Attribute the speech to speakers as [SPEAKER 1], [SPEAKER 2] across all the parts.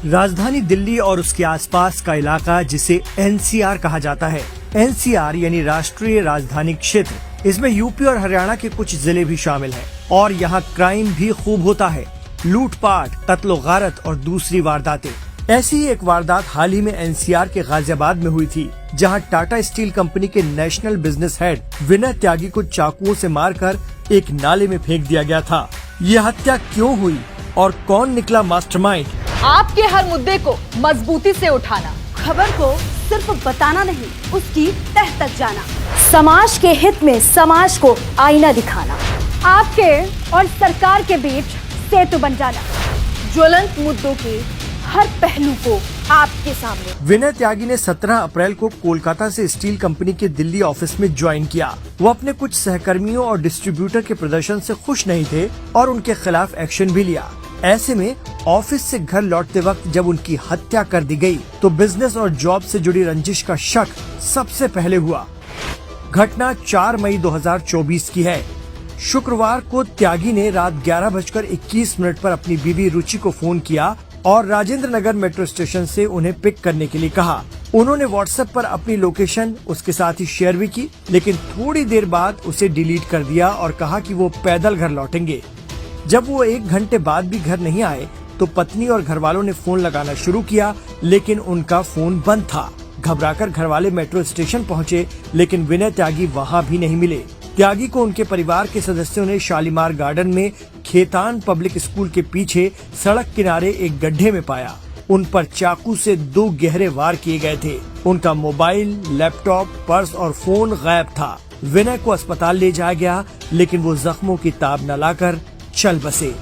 [SPEAKER 1] राजधानी दिल्ली और उसके आसपास का इलाका जिसे एनसीआर कहा जाता है। एनसीआर यानी राष्ट्रीय राजधानी क्षेत्र। इसमें यूपी और हरियाणा के कुछ जिले भी शामिल हैं और यहाँ क्राइम भी खूब होता है। लूटपाट, कत्लो गारत और दूसरी वारदातें। ऐसी ही एक वारदात हाल ही में एनसीआर के गाजियाबाद में हुई थी, जहां टाटा स्टील कंपनी के नेशनल बिजनेस हेड विनय त्यागी को चाकुओं से मारकर एक नाले में फेंक दिया गया था। ये हत्या क्यों हुई और कौन निकला मास्टरमाइंड?
[SPEAKER 2] आपके हर मुद्दे को मजबूती से उठाना,
[SPEAKER 3] खबर को सिर्फ बताना नहीं, उसकी तह तक जाना,
[SPEAKER 4] समाज के हित में समाज को आईना दिखाना,
[SPEAKER 3] आपके और सरकार के बीच सेतु बन जाना,
[SPEAKER 2] ज्वलंत मुद्दों के
[SPEAKER 3] हर पहलू को आपके सामने।
[SPEAKER 1] विनय त्यागी ने 17 अप्रैल को कोलकाता से स्टील कंपनी के दिल्ली ऑफिस में ज्वाइन किया। वो अपने कुछ सहकर्मियों और डिस्ट्रीब्यूटर के प्रदर्शन से खुश नहीं थे और उनके खिलाफ एक्शन भी लिया। ऐसे में ऑफिस से घर लौटते वक्त जब उनकी हत्या कर दी गई, तो बिजनेस और जॉब से जुड़ी रंजिश का शक सबसे पहले हुआ। घटना 4 मई 2024 की है। शुक्रवार को त्यागी ने रात 11:21 पर अपनी बीवी रुचि को फोन किया और राजेंद्र नगर मेट्रो स्टेशन से उन्हें पिक करने के लिए कहा। उन्होंने व्हाट्सएप पर अपनी लोकेशन उसके साथ ही शेयर भी की, लेकिन थोड़ी देर बाद उसे डिलीट कर दिया और कहा कि वो पैदल घर लौटेंगे। जब वो 1 घंटे बाद भी घर नहीं आए, तो पत्नी और घर वालों ने फोन लगाना शुरू किया, लेकिन उनका फोन बंद था। घबराकर घर वाले मेट्रो स्टेशन पहुँचे, लेकिन विनय त्यागी वहाँ भी नहीं मिले। त्यागी को उनके परिवार के सदस्यों ने शालीमार गार्डन में खेतान पब्लिक स्कूल के पीछे सड़क किनारे एक गड्ढे में पाया। उन पर चाकू से 2 गहरे वार किए गए थे। उनका मोबाइल, लैपटॉप, पर्स और फोन गायब था। विनय को अस्पताल ले जाया गया, लेकिन वो जख्मों की ताब न लाकर चल बसे।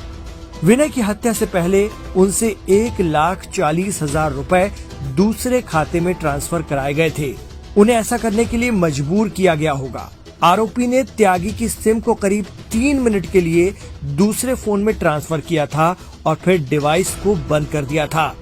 [SPEAKER 1] विनय की हत्या से पहले उनसे 1,40,000 रुपए दूसरे खाते में ट्रांसफर कराए गए थे। उन्हें ऐसा करने के लिए मजबूर किया गया होगा। आरोपी ने त्यागी की सिम को करीब 3 मिनट के लिए दूसरे फोन में ट्रांसफर किया था और फिर डिवाइस को बंद कर दिया था।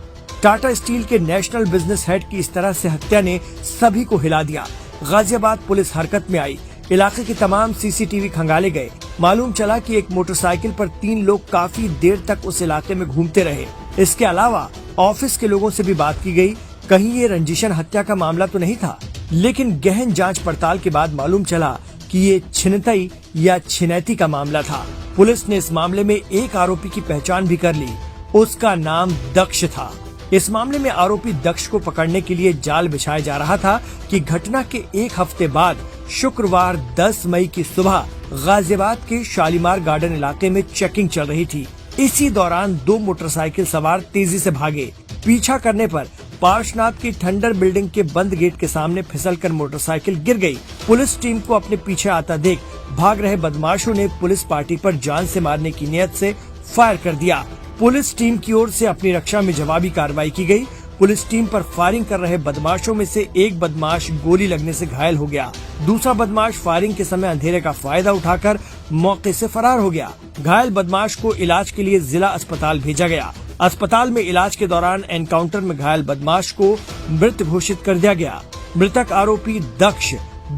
[SPEAKER 1] टाटा स्टील के नेशनल बिजनेस हेड की इस तरह से हत्या ने सभी को हिला दिया। गाजियाबाद पुलिस हरकत में आई। इलाके के तमाम सीसीटीवी खंगाले गए। मालूम चला कि एक मोटरसाइकिल पर 3 लोग काफी देर तक उस इलाके में घूमते रहे। इसके अलावा ऑफिस के लोगों से भी बात की गई। कहीं ये रंजिशन हत्या का मामला तो नहीं था, लेकिन गहन जांच पड़ताल के बाद मालूम चला कि ये छिनतई या छिनैती का मामला था। पुलिस ने इस मामले में एक आरोपी की पहचान भी कर ली। उसका नाम दक्ष था। इस मामले में आरोपी दक्ष को पकड़ने के लिए जाल बिछाया जा रहा था कि घटना के 1 हफ्ते बाद शुक्रवार 10 मई की सुबह गाजियाबाद के शालीमार गार्डन इलाके में चेकिंग चल रही थी। इसी दौरान 2 मोटरसाइकिल सवार तेजी से भागे। पीछा करने पर पार्शनाथ की ठंडर बिल्डिंग के बंद गेट के सामने फिसलकर मोटरसाइकिल गिर गई। पुलिस टीम को अपने पीछे आता देख भाग रहे बदमाशों ने पुलिस पार्टी पर जान से मारने की नियत से फायर कर दिया। पुलिस टीम की ओर से अपनी रक्षा में जवाबी कार्रवाई की गई। पुलिस टीम पर फायरिंग कर रहे बदमाशों में से एक बदमाश गोली लगने से घायल हो गया। दूसरा बदमाश फायरिंग के समय अंधेरे का फायदा उठाकर मौके से फरार हो गया। घायल बदमाश को इलाज के लिए जिला अस्पताल भेजा गया। अस्पताल में इलाज के दौरान एनकाउंटर में घायल बदमाश को मृत घोषित कर दिया गया। मृतक आरोपी दक्ष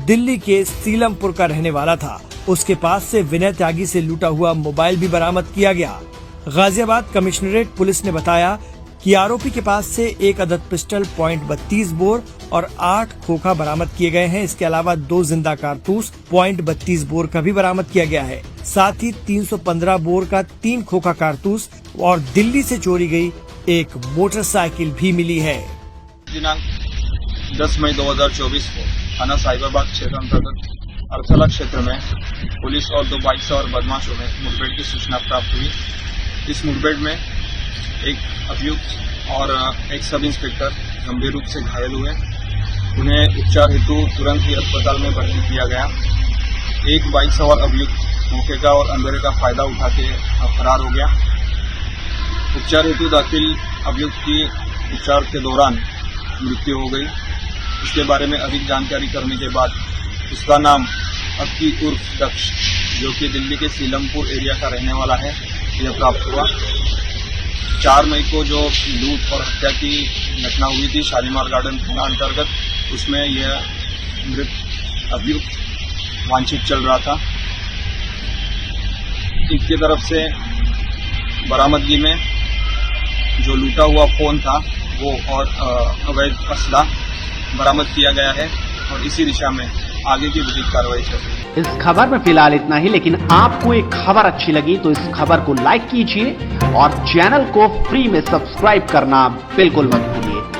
[SPEAKER 1] दिल्ली के सीलमपुर का रहने वाला था। उसके पास से विनय त्यागी से लूटा हुआ मोबाइल भी बरामद किया गया। गाजियाबाद कमिश्नरेट पुलिस ने बताया कि आरोपी के पास से 1 अदद पिस्टल .32 बोर और 8 खोखा बरामद किए गए हैं। इसके अलावा 2 जिंदा कारतूस .32 बोर का भी बरामद किया गया है। साथ ही 315 बोर का 3 खोखा कारतूस और दिल्ली से चोरी गई एक मोटरसाइकिल भी मिली है।
[SPEAKER 5] दिनांक 10 मई 2024 को थाना साहिबाबाद क्षेत्र अंतर्गत अरथला क्षेत्र में पुलिस और 2 बाइक सवार बदमाशों में मुठभेड़ की सूचना प्राप्त हुई। इस मुठभेड़ में एक अभियुक्त और एक सब इंस्पेक्टर गंभीर रूप से घायल हुए। उन्हें उपचार हेतु तुरंत ही अस्पताल में भर्ती किया गया। एक बाइक सवार अभियुक्त मौके का और अंधेरे का फायदा उठा के फरार हो गया। उपचार हेतु दाखिल अभियुक्त की उपचार के दौरान मृत्यु हो गई। इसके बारे में अधिक जानकारी करने के बाद उसका नाम अक्की उर्फ दक्ष, जो कि दिल्ली के सीलमपुर एरिया का रहने वाला है, यह प्राप्त हुआ। 4 मई को जो लूट और हत्या की घटना हुई थी शालीमार गार्डन थाना अंतर्गत, उसमें यह मृत अभियुक्त वांछित चल रहा था। इसकी तरफ से बरामदगी में जो लूटा हुआ फोन था वो और अवैध असला बरामद किया गया है और इसी दिशा में आगे की विधिक कार्रवाई चल रही है।
[SPEAKER 6] इस खबर में फिलहाल इतना ही, लेकिन आपको एक खबर अच्छी लगी तो इस खबर को लाइक कीजिए और चैनल को फ्री में सब्सक्राइब करना बिल्कुल मत भूलिए।